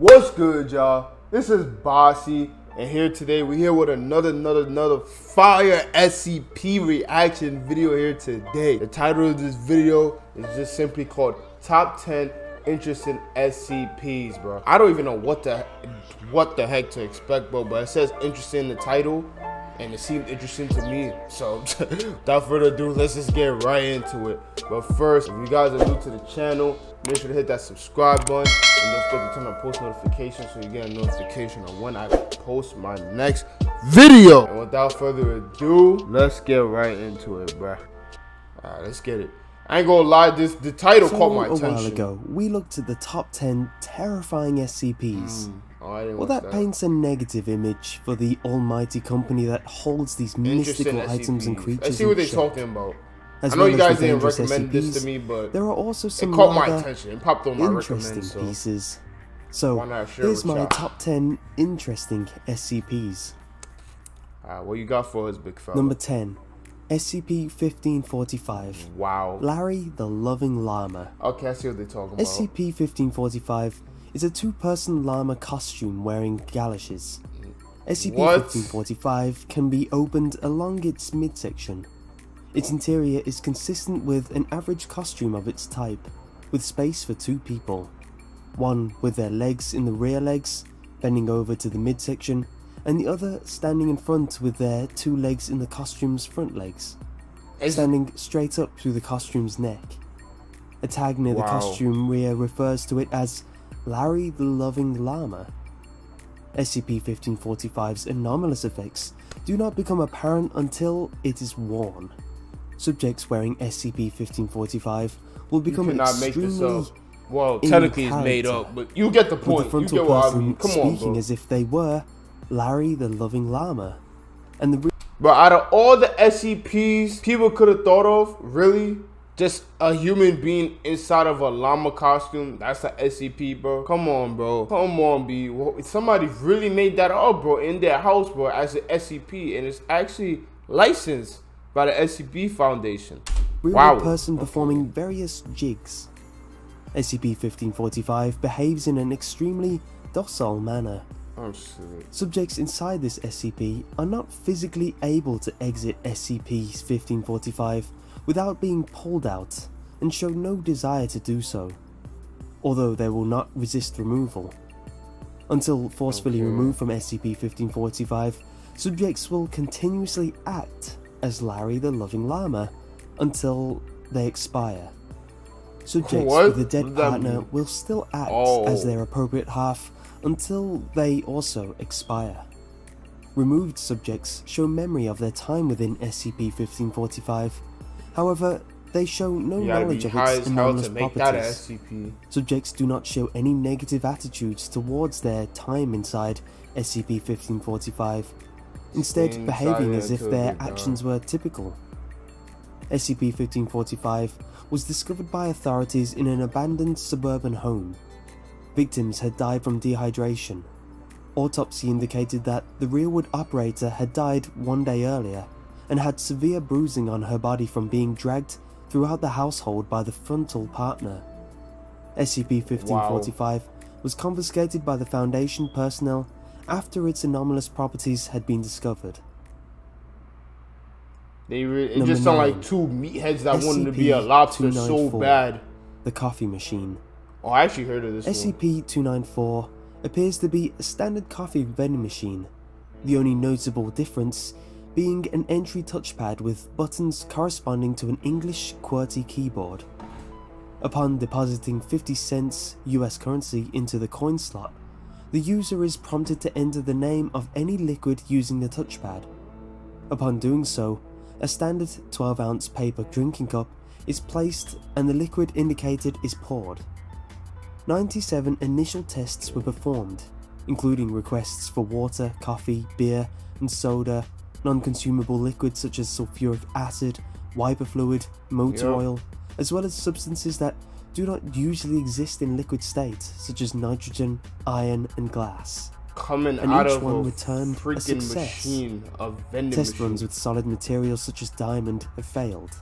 What's good, y'all? This is Bossy, and we're here with another fire SCP reaction video here today. The title of this video is just simply called Top 10 Interesting SCPs, bro. I don't even know what the heck to expect, bro, but it says interesting in the title, and it seemed interesting to me. So without further ado, let's just get right into it. But first, if you guys are new to the channel, make sure to hit that subscribe button and don't forget to turn on post notifications so you get a notification on when I post my next video. And without further ado, let's get right into it, bro. Alright, let's get it. I ain't gonna lie, the title caught my attention. A while ago, we looked at the top 10 terrifying SCPs. Well, that paints a negative image for the almighty company that holds these mystical items and creatures. Let's see what they're talking about. As I know well you guys the didn't recommend SCPs, this to me, but there are also some it caught my attention. It popped on my interesting pieces. So here's my top 10 interesting SCPs. What you got for us, big fella? Number 10, SCP-1545. Wow. Larry the Loving Llama. Okay, I see what they're talking about. SCP-1545 is a two-person llama costume wearing galoshes. SCP-1545 can be opened along its midsection. Its interior is consistent with an average costume of its type, with space for two people. One with their legs in the rear legs, bending over to the midsection, and the other standing in front with their two legs in the costume's front legs, standing straight up through the costume's neck. A tag near the costume rear refers to it as Larry the Loving Llama. SCP-1545's anomalous effects do not become apparent until it is worn. Subjects wearing SCP-1545 will become extremely well, technically it's made up, but you get the point. The frontal person speaking as if they were Larry the Loving Llama. And but out of all the SCPs people could have thought of, really, just a human being inside of a llama costume, that's an SCP, bro. Come on, bro. Come on, B. Somebody really made that up, bro, in their house, bro, as an SCP, and it's actually licensed by the SCP Foundation. Real person performing various jigs. SCP-1545 behaves in an extremely docile manner. Subjects inside this SCP are not physically able to exit SCP-1545 without being pulled out, and show no desire to do so, although they will not resist removal. Until forcefully removed from SCP-1545, subjects will continuously act as Larry the Loving Llama until they expire. Subjects with a dead partner will still act as their appropriate half until they also expire. Removed subjects show memory of their time within SCP-1545, however, they show no knowledge of its anomalous properties. Subjects do not show any negative attitudes towards their time inside SCP-1545, instead behaving as if their actions were typical. SCP-1545 was discovered by authorities in an abandoned suburban home. Victims had died from dehydration. Autopsy indicated that the rearward operator had died one day earlier and had severe bruising on her body from being dragged throughout the household by the frontal partner. SCP-1545 was confiscated by the Foundation personnel after its anomalous properties had been discovered. It just sound like two meatheads that wanted to be a lobster so bad. The coffee machine. Oh, I actually heard of this SCP-294 appears to be a standard coffee vending machine, the only notable difference being an entry touchpad with buttons corresponding to an English QWERTY keyboard. Upon depositing 50 cents US currency into the coin slot, the user is prompted to enter the name of any liquid using the touchpad. Upon doing so, a standard 12-ounce paper drinking cup is placed and the liquid indicated is poured. 97 initial tests were performed, including requests for water, coffee, beer, and soda, non-consumable liquids such as sulfuric acid, wiper fluid, motor oil, as well as substances that do not usually exist in liquid state, such as nitrogen, iron, and glass. And each one returned a success. Test runs with solid materials such as diamond have failed.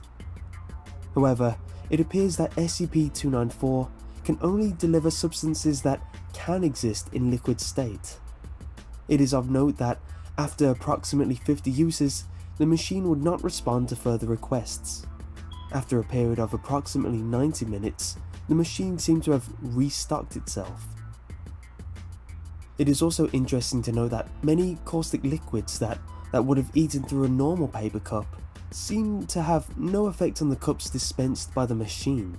However, it appears that SCP-294 can only deliver substances that can exist in liquid state. It is of note that after approximately 50 uses, the machine would not respond to further requests. After a period of approximately 90 minutes, the machine seemed to have restocked itself. It is also interesting to note that many caustic liquids that would have eaten through a normal paper cup seem to have no effect on the cups dispensed by the machine.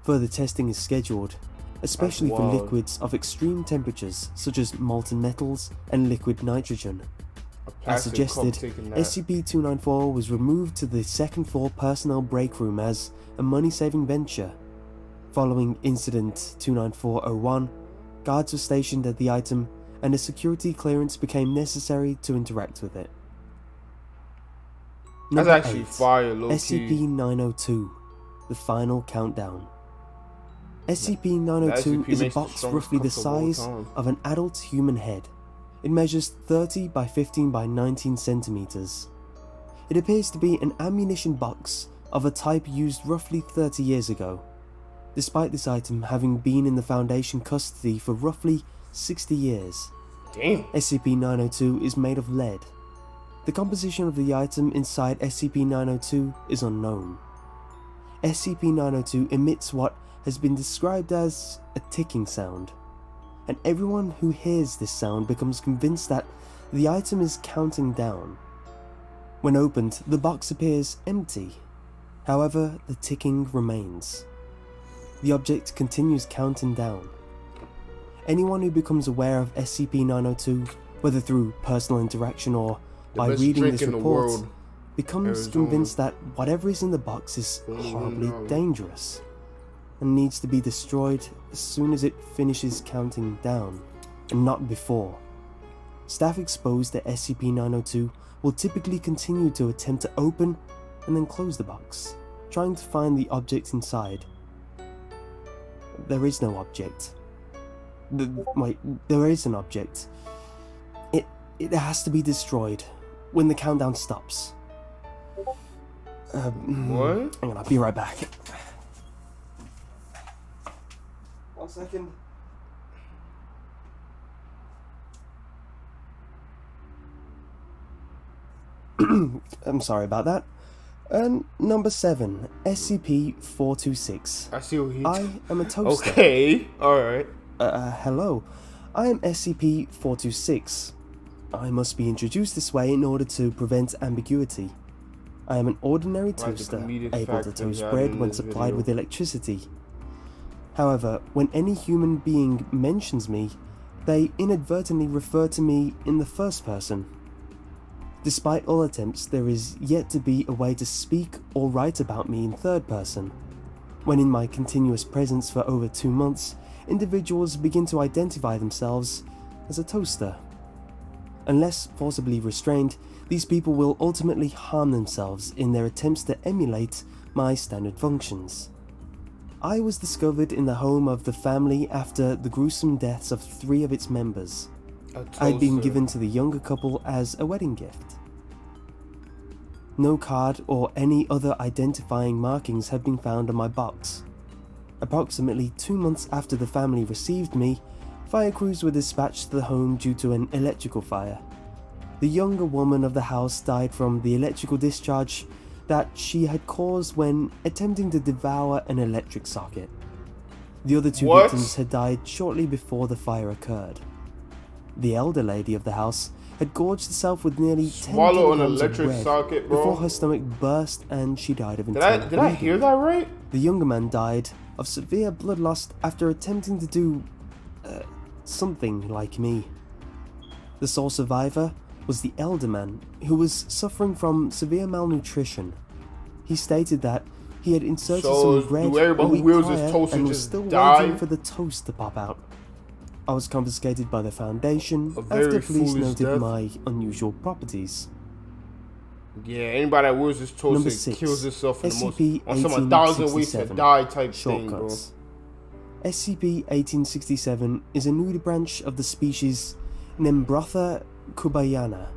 Further testing is scheduled, especially for liquids of extreme temperatures such as molten metals and liquid nitrogen. As suggested, SCP-294 was removed to the second floor personnel break room as a money-saving venture. Following Incident 294-01, guards were stationed at the item and a security clearance became necessary to interact with it. That's actually fire, low-key. SCP-902, the final countdown. SCP-902 is a box roughly the size of an adult human head. It measures 30 by 15 by 19 centimeters. It appears to be an ammunition box of a type used roughly 30 years ago, despite this item having been in the Foundation custody for roughly 60 years. Damn. SCP-902 is made of lead. The composition of the item inside SCP-902 is unknown. SCP-902 emits what has been described as a ticking sound, and everyone who hears this sound becomes convinced that the item is counting down. When opened, the box appears empty. However, the ticking remains. The object continues counting down. Anyone who becomes aware of SCP-902, whether through personal interaction or by reading this report, becomes convinced that whatever is in the box is horribly dangerous and needs to be destroyed as soon as it finishes counting down, and not before. Staff exposed to SCP-902 will typically continue to attempt to open and then close the box, trying to find the object inside. There is no object. Wait, there is an object. It has to be destroyed when the countdown stops. What? Hang on, I'll be right back. 1 second. I'm sorry about that. Number 7, SCP-426. I see what I am a toaster. Okay, alright. Hello. I am SCP-426. I must be introduced this way in order to prevent ambiguity. I am an ordinary toaster, able to toast bread when supplied with electricity. However, when any human being mentions me, they inadvertently refer to me in the first person. Despite all attempts, there is yet to be a way to speak or write about me in third person. When in my continuous presence for over 2 months, individuals begin to identify themselves as a toaster. Unless forcibly restrained, these people will ultimately harm themselves in their attempts to emulate my standard functions. I was discovered in the home of the family after the gruesome deaths of 3 of its members. I had been given to the younger couple as a wedding gift. No card or any other identifying markings had been found on my box. Approximately 2 months after the family received me, fire crews were dispatched to the home due to an electrical fire. The younger woman of the house died from the electrical discharge that she had caused when attempting to devour an electric socket. The other 2 victims had died shortly before the fire occurred. The elder lady of the house had gorged herself with nearly 10 kilograms of bread before her stomach burst and she died of internal bleeding. Did I hear that right? The younger man died of severe blood loss after attempting to do something like me. The sole survivor was the elder man, who was suffering from severe malnutrition. He stated that he had inserted some bread a week prior and was still waiting for the toast to pop out. I was confiscated by the Foundation after police noted my unusual properties. Yeah, anybody that wears this toast and kills himself in the most, on some 1,000 ways to die type thing, bro. SCP-1867 is a new branch of the species Nembrotha kubayana,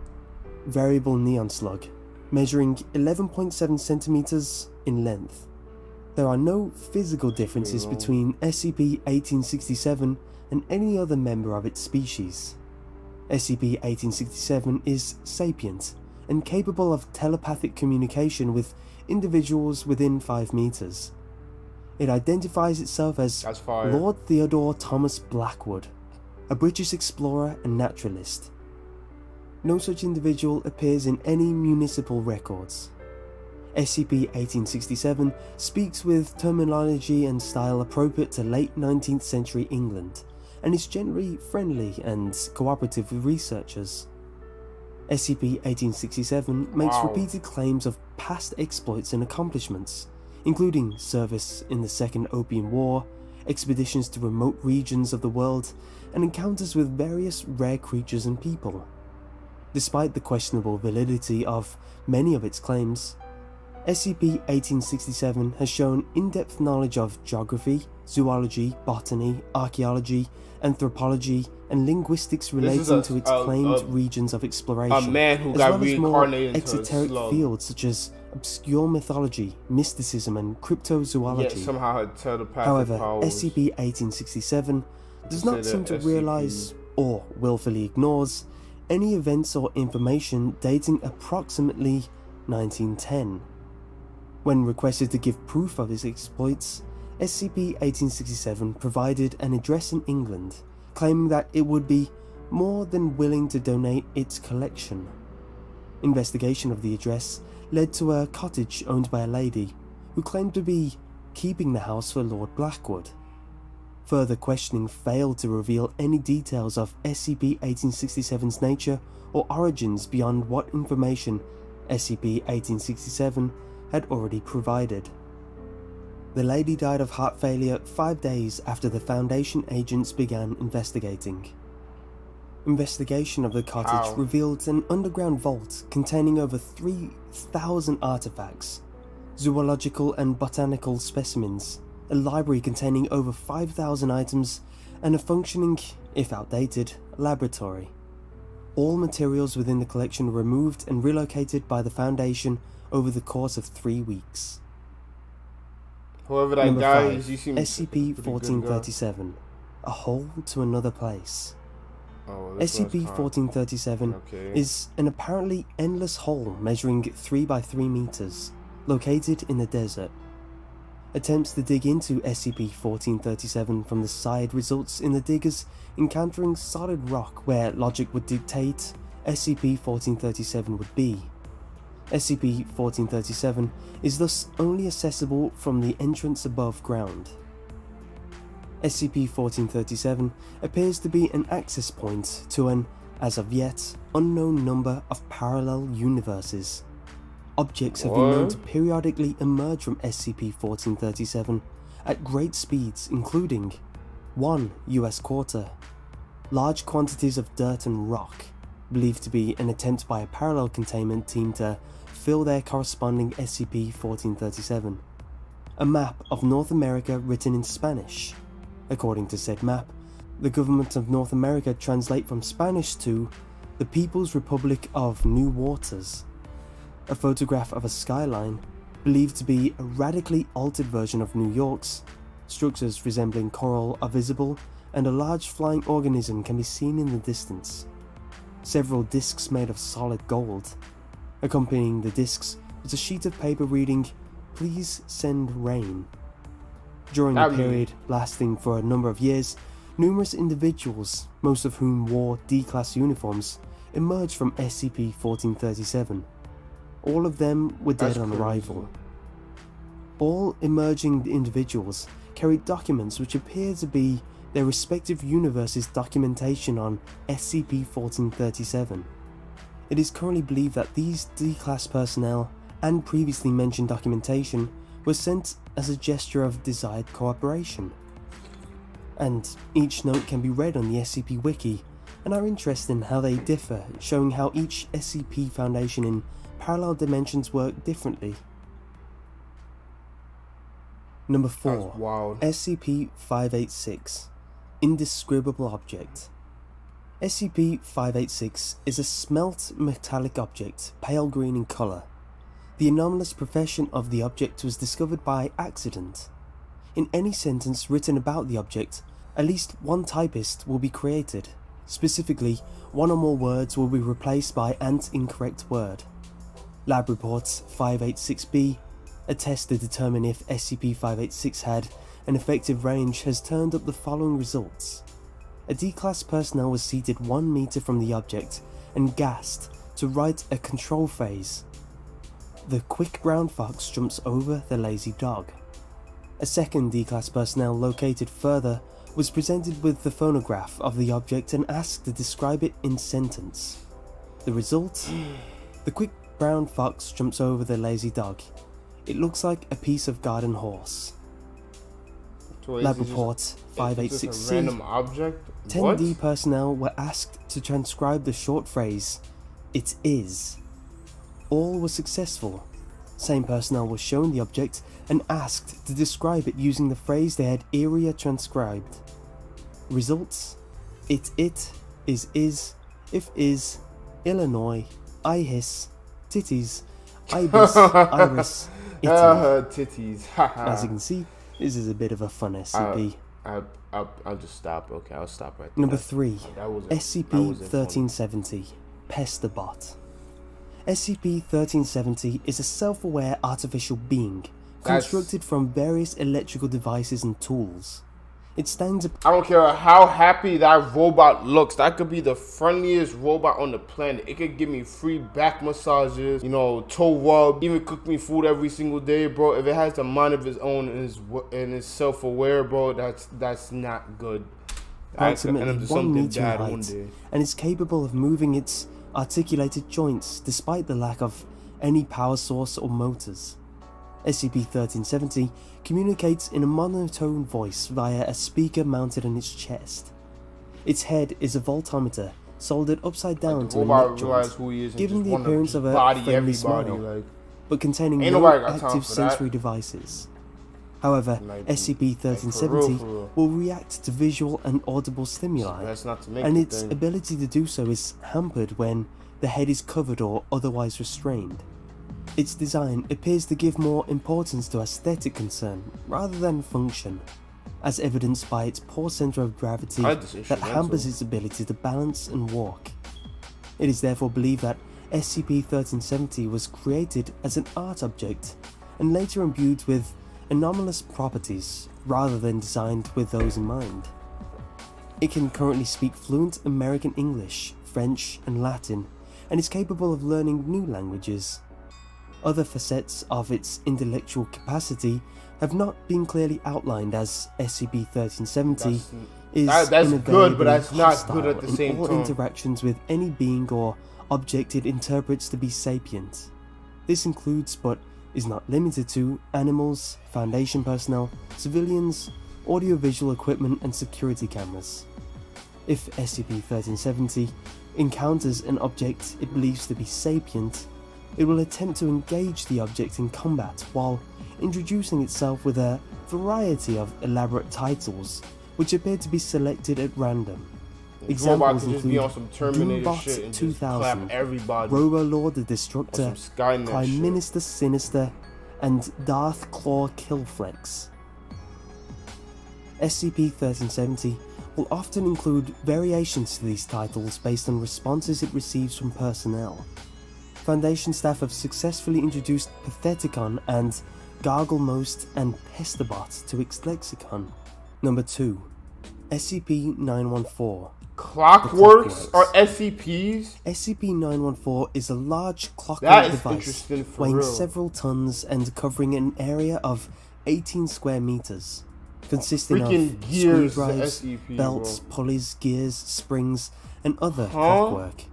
variable neon slug, measuring 11.7 centimeters in length. There are no physical differences between SCP-1867 and any other member of its species. SCP-1867 is sapient and capable of telepathic communication with individuals within 5 meters. It identifies itself as Lord Theodore Thomas Blackwood, a British explorer and naturalist. No such individual appears in any municipal records. SCP-1867 speaks with terminology and style appropriate to late 19th century England, and is generally friendly and cooperative with researchers. SCP-1867 makes repeated claims of past exploits and accomplishments, including service in the Second Opium War, expeditions to remote regions of the world, and encounters with various rare creatures and people. Despite the questionable validity of many of its claims, SCP-1867 has shown in-depth knowledge of geography, zoology, botany, archaeology, anthropology, and linguistics relating to its claimed regions of exploration, a man who as got well as more reincarnated into exoteric fields such as obscure mythology, mysticism, and cryptozoology. However, SCP-1867 does not seem to realize, or willfully ignores, any events or information dating approximately 1910. When requested to give proof of its exploits, SCP-1867 provided an address in England, claiming that it would be more than willing to donate its collection. Investigation of the address led to a cottage owned by a lady who claimed to be keeping the house for Lord Blackwood. Further questioning failed to reveal any details of SCP-1867's nature or origins beyond what information SCP-1867 had already provided. The lady died of heart failure 5 days after the Foundation agents began investigating. Investigation of the cottage revealed an underground vault containing over 3,000 artifacts, zoological and botanical specimens, a library containing over 5,000 items, and a functioning, if outdated, laboratory. All materials within the collection were removed and relocated by the Foundation over the course of 3 weeks. Whoever that guy is, you seem SCP-1437, a hole to another place. SCP-1437 is an apparently endless hole measuring 3 by 3 meters, located in the desert. Attempts to dig into SCP-1437 from the side results in the diggers encountering solid rock where logic would dictate SCP-1437 would be. SCP-1437 is thus only accessible from the entrance above ground. SCP-1437 appears to be an access point to an, as of yet, unknown number of parallel universes. Objects have been known to periodically emerge from SCP-1437 at great speeds, including 1 US quarter, large quantities of dirt and rock, believed to be an attempt by a parallel containment team to fill their corresponding SCP-1437, a map of North America written in Spanish. According to said map, the government of North America translate from Spanish to the People's Republic of New Waters. A photograph of a skyline, believed to be a radically altered version of New York's. Structures resembling coral are visible, and a large flying organism can be seen in the distance. Several discs made of solid gold. Accompanying the discs was a sheet of paper reading, "Please send rain." During a period lasting for a number of years, numerous individuals, most of whom wore D-class uniforms, emerged from SCP-1437. All of them were dead on arrival. All emerging individuals carried documents which appear to be their respective universes' documentation on SCP-1437. It is currently believed that these D-class personnel and previously mentioned documentation were sent as a gesture of desired cooperation. And each note can be read on the SCP Wiki and are interested in how they differ, showing how each SCP Foundation in parallel dimensions work differently. Number 4. SCP-586 Inscribable Object. SCP-586 is a smelt metallic object, pale green in colour. The anomalous profession of the object was discovered by accident. In any sentence written about the object, At least one typist will be created. Specifically, one or more words will be replaced by an incorrect word. Lab reports 586B, a test to determine if SCP-586 had an effective range, has turned up the following results. A D-class personnel was seated 1 meter from the object and gassed to write a control phrase. The quick brown fox jumps over the lazy dog. A second D-class personnel located further was presented with the phonograph of the object and asked to describe it in sentence. The result? The quick brown fox jumps over the lazy dog. It looks like a piece of garden horse. Lab report 586C. Random object? 10D personnel were asked to transcribe the short phrase, "It is." All were successful. Same personnel was shown the object and asked to describe it using the phrase they had earlier transcribed. Results: it is, if is, Illinois, I hiss, titties, ibis, iris, titties. As you can see, this is a bit of a fun SCP. I'll just stop. Okay, I'll stop right there. Number 3, SCP-1370, Pesterbot. SCP-1370 is a self-aware artificial being constructed from various electrical devices and tools. It stands. I don't care how happy that robot looks. That could be the friendliest robot on the planet. It could give me free back massages, you know, toe rub, even cook me food every single day, bro. If it has the mind of its own and is self-aware, bro, that's not good. Approximately 1 meter in height, and is capable of moving its articulated joints despite the lack of any power source or motors. SCP-1370 communicates in a monotone voice via a speaker mounted on its chest. Its head is a voltometer soldered upside down to a neck joint, giving the appearance of a friendly smile, but containing no active sensory devices. However, SCP-1370 will react to visual and audible stimuli, and its ability to do so is hampered when the head is covered or otherwise restrained. Its design appears to give more importance to aesthetic concern rather than function, as evidenced by its poor center of gravity that hampers its ability to balance and walk. It is therefore believed that SCP-1370 was created as an art object and later imbued with anomalous properties rather than designed with those in mind. It can currently speak fluent American English, French, and Latin, and is capable of learning new languages. Other facets of its intellectual capacity have not been clearly outlined, as SCP-1370 is that's good, but that's not good at the same in all time. Interactions with any being or object it interprets to be sapient. This includes, but is not limited to, animals, Foundation personnel, civilians, audiovisual equipment, and security cameras. If SCP-1370 encounters an object it believes to be sapient, it will attempt to engage the object in combat while introducing itself with a variety of elaborate titles, which appear to be selected at random. Examples include Doombot 2000, Robolord the Destructor, Prime Minister Sinister, and Darth Claw Killflex. SCP-1370 will often include variations to these titles based on responses it receives from personnel. Foundation staff have successfully introduced Patheticon and Garglemost and Pesterbot to its lexicon. Number 2. SCP-914. Clockworks or SCPs? SCP-914 is a large clockwork device weighing several tons and covering an area of 18 square meters, consisting of screwdrives, belts, pulleys, gears, springs, and other clockwork.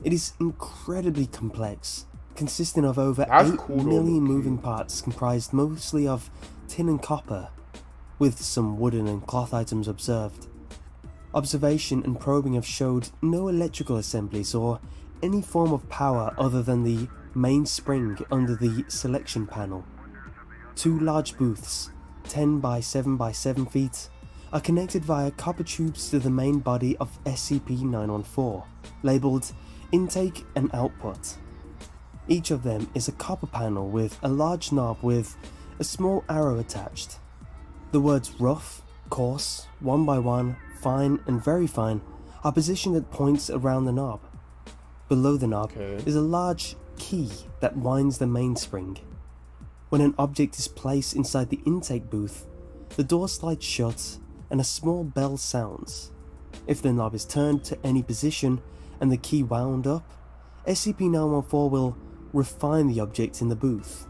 It is incredibly complex, consisting of over 8 million moving parts comprised mostly of tin and copper, with some wooden and cloth items observed. Observation and probing have showed no electrical assemblies or any form of power other than the main spring under the selection panel. 2 large booths, 10 by 7 by 7 feet, are connected via copper tubes to the main body of SCP-914, labelled Intake and Output. Each of them is a copper panel with a large knob with a small arrow attached. The words rough, coarse, 1 by 1, fine and very fine are positioned at points around the knob. Below the knob is a large key that winds the mainspring. When an object is placed inside the intake booth, the door slides shut and a small bell sounds. If the knob is turned to any position and the key wound up, SCP-914 will refine the object in the booth.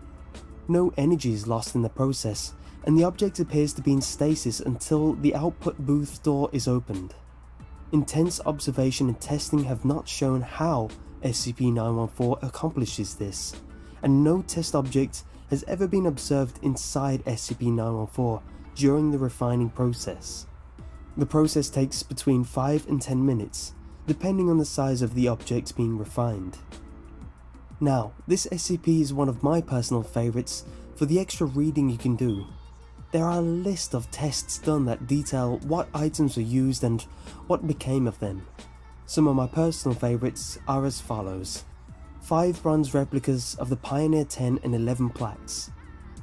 No energy is lost in the process, and the object appears to be in stasis until the output booth door is opened. Intense observation and testing have not shown how SCP-914 accomplishes this, and no test object has ever been observed inside SCP-914 during the refining process. The process takes between 5 and 10 minutes, depending on the size of the object being refined. Now, this SCP is one of my personal favourites for the extra reading you can do. There are a list of tests done that detail what items were used and what became of them. Some of my personal favourites are as follows. 5 bronze replicas of the Pioneer 10 and 11 plaques.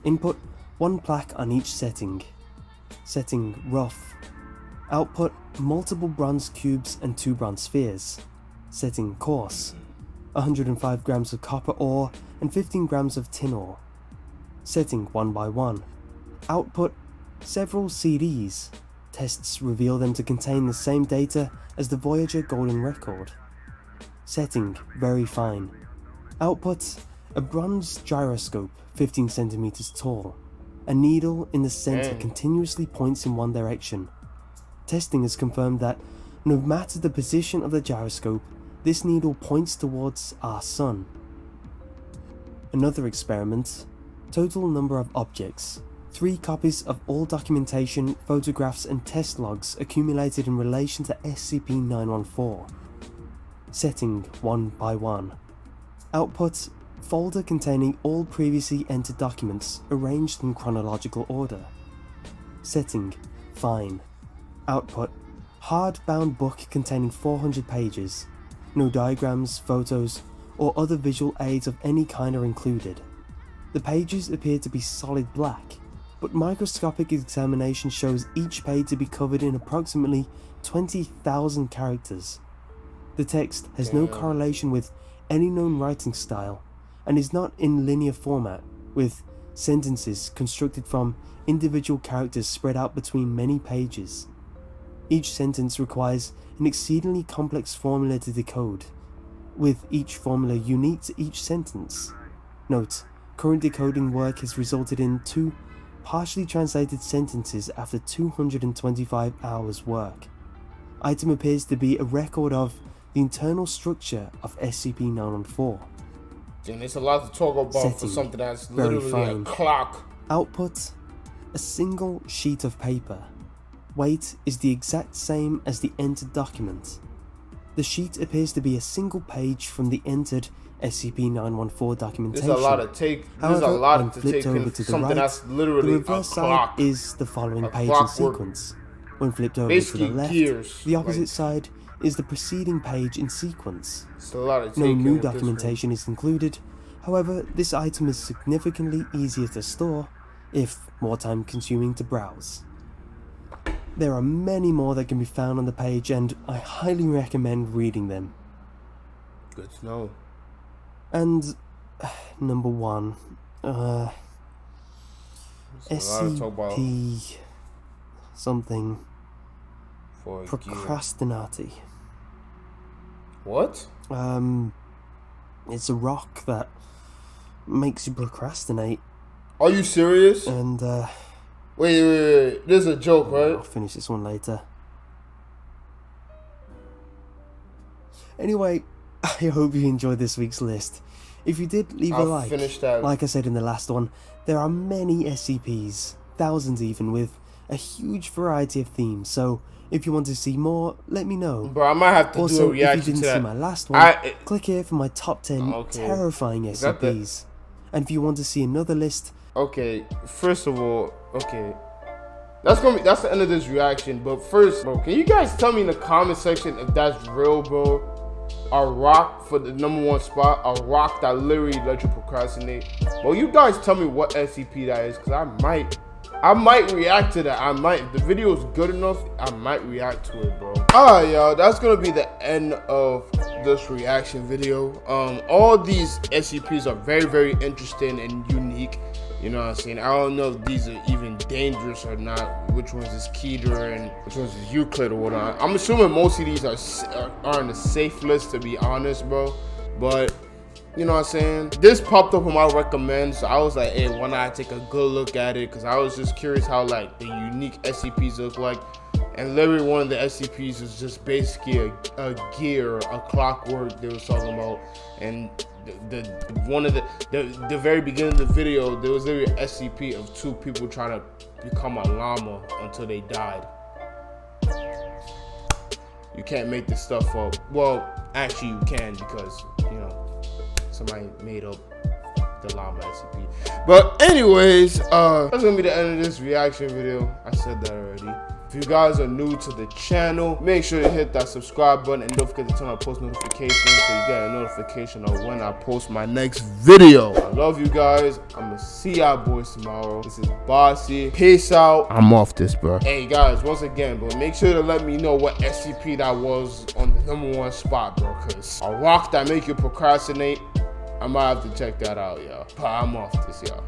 Input 1 plaque on each setting. Setting rough. Output multiple bronze cubes and 2 bronze spheres. Setting coarse. 105 grams of copper ore and 15 grams of tin ore. Setting 1 by 1. Output several CDs. Tests reveal them to contain the same data as the Voyager Golden Record. Setting very fine. Output a bronze gyroscope 15 centimeters tall. A needle in the center continuously points in one direction. Testing has confirmed that no matter the position of the gyroscope, this needle points towards our sun. Another experiment. Total number of objects. 3 copies of all documentation, photographs and test logs accumulated in relation to SCP-914. Setting 1 by 1. Output folder containing all previously entered documents arranged in chronological order. Setting fine. Output hard-bound book containing 400 pages. No diagrams, photos, or other visual aids of any kind are included. The pages appear to be solid black, but microscopic examination shows each page to be covered in approximately 20,000 characters. The text has no correlation with any known writing style, and is not in linear format, with sentences constructed from individual characters spread out between many pages. Each sentence requires an exceedingly complex formula to decode, with each formula unique to each sentence. Note, current decoding work has resulted in 2 partially translated sentences after 225 hours work. Item appears to be a record of the internal structure of SCP-914. Damn, there's a lot to talk about Setting for something that's literally fine. a clock. Output a single sheet of paper. Weight is the exact same as the entered document. The sheet appears to be a single page from the entered SCP-914 documentation. There's a lot of take. There's However, a lot when to flipped take over in to the something right, that's literally the a reverse clock. side is the following page in clockwork. sequence. When flipped over Basically to the left, gears, the opposite like- side is the preceding page in sequence. It's a lot of No taking new with this one. documentation is included. However, this item is significantly easier to store, if more time consuming to browse. There are many more that can be found on the page, and I highly recommend reading them. Good to know. And number 1, There's a lot to talk about SCP something for a gear. procrastinati. What? It's a rock that makes you procrastinate, Are you serious? and Wait. This is a joke, I'll right? finish this one later. Anyway, I hope you enjoyed this week's list. If you did, leave a I'll like. finish that. Like I said in the last one, there are many SCPs, thousands even, with a huge variety of themes, so if you want to see more, let me know. Bro, I might have to do a Also, if you reaction didn't to see that. my last one, click here for my top 10 Okay. terrifying that the- SCPs. And if you want to see another list, Okay, first of all, okay. That's the end of this reaction. But first, bro, can you guys tell me in the comment section if that's real, bro? A rock for the #1 spot, a rock that literally let you procrastinate. Well, you guys tell me what SCP that is, cause I I might react to that. I might. If the video is good enough, I might react to it, bro. Alright, y'all. That's gonna be the end of this reaction video. All these SCPs are very, very interesting and unique. You know what I'm saying? I don't know if these are even dangerous or not. Which ones is Keter and which ones is Euclid or whatnot. I'm assuming most of these are on the safe list, to be honest, bro. But you know what I'm saying? This popped up on my recommend, so I was like, hey, why not take a good look at it? Because I was just curious how like the unique SCPs look like. And literally one of the SCPs is just basically a gear, a clockwork they was talking about. And the very beginning of the video, there was literally an SCP of 2 people trying to become a llama until they died. You can't make this stuff up. Well, actually you can, because you know somebody made up the llama SCP. But anyways, that's gonna be the end of this reaction video. I said that already. If you guys are new to the channel, make sure you hit that subscribe button and don't forget to turn on post notifications so you get a notification of when I post my next video. I love you guys. I'm gonna see y'all boys tomorrow. This is Bossy. Peace out. I'm off this, bro. Hey guys, once again, bro, make sure to let me know what SCP that was on the #1 spot, bro, because a rock that make you procrastinate, I might have to check that out, y'all. But I'm off this, y'all.